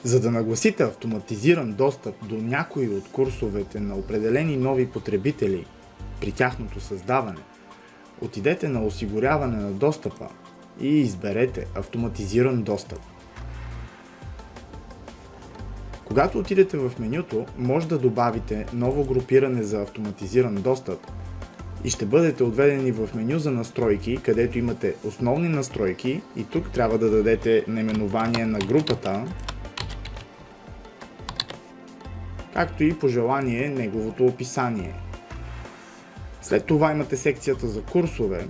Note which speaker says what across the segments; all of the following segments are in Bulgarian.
Speaker 1: За да нагласите автоматизиран достъп до някои от курсовете на определени нови потребители при тяхното създаване, отидете на осигуряване на достъпа и изберете автоматизиран достъп. Когато отидете в менюто, може да добавите ново групиране за автоматизиран достъп и ще бъдете отведени в меню за настройки, където имате основни настройки и тук трябва да дадете наименование на групата, както и по желание неговото описание. След това имате секцията за курсове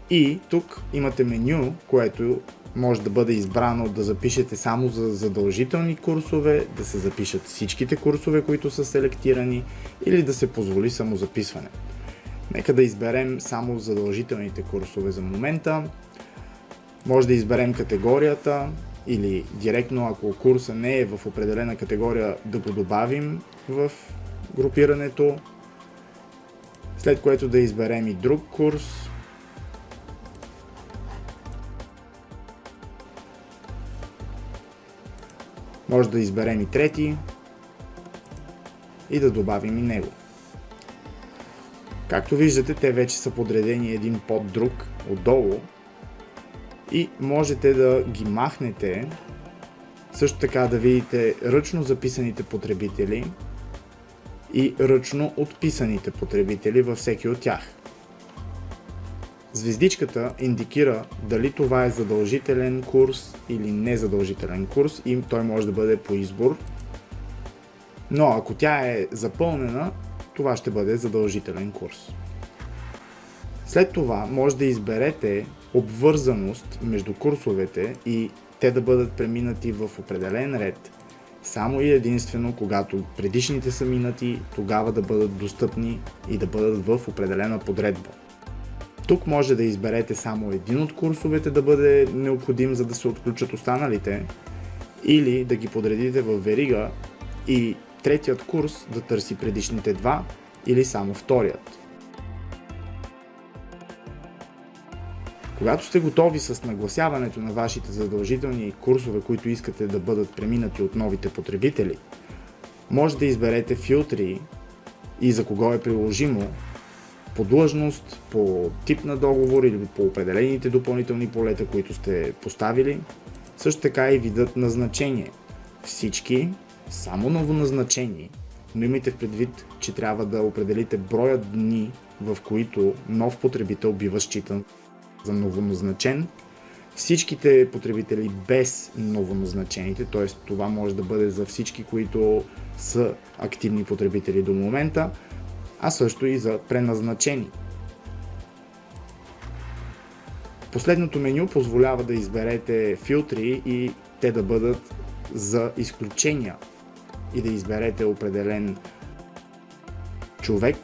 Speaker 1: и тук имате меню, което може да бъде избрано да запишете само за задължителни курсове, да се запишат всичките курсове, които са селектирани, или да се позволи самозаписване. Нека да изберем само задължителните курсове за момента. Може да изберем категорията или директно, ако курса не е в определена категория, да го добавим в групирането. След което да изберем и друг курс. Може да изберем и трети и да добавим и него. Както виждате, те вече са подредени един под друг отдолу и можете да ги махнете, също така да видите ръчно записаните потребители и ръчно отписаните потребители във всеки от тях. Звездичката индикира дали това е задължителен курс или незадължителен курс и той може да бъде по избор, но ако тя е запълнена, това ще бъде задължителен курс. След това може да изберете обвързаност между курсовете и те да бъдат преминати в определен ред, само и единствено когато предишните са минати, тогава да бъдат достъпни и да бъдат в определена подредба. Тук може да изберете само един от курсовете да бъде необходим, за да се отключат останалите, или да ги подредите в верига и третият курс да търси предишните два или само вторият. Когато сте готови с нагласяването на вашите задължителни курсове, които искате да бъдат преминати от новите потребители, може да изберете филтри и за кого е приложимо, по длъжност, по тип на договор или по определените допълнителни полета, които сте поставили. Също така и видът на значение. Всички, само новоназначени, но имайте в предвид, че трябва да определите броя дни, в които нов потребител бива считан за новоназначен. Всичките потребители без новоназначените, т.е. това може да бъде за всички, които са активни потребители до момента, а също и за преназначени. Последното меню позволява да изберете филтри и те да бъдат за изключения и да изберете определен човек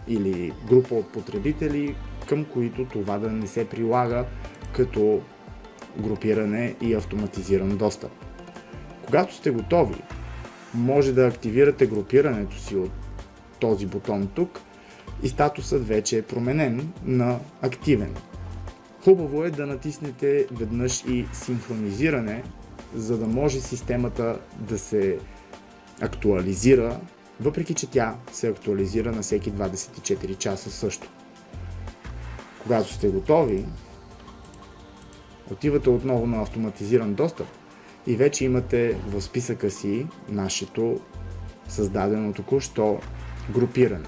Speaker 1: или група от потребители, към които това да не се прилага като групиране и автоматизиран достъп. Когато сте готови, може да активирате групирането си от този бутон тук и статусът вече е променен на активен. Хубаво е да натиснете веднъж и синхронизиране, за да може системата да се актуализира, въпреки че тя се актуализира на всеки 24 часа също. Когато сте готови, отивате отново на автоматизиран достъп и вече имате в списъка си нашето създадено току-що групиране.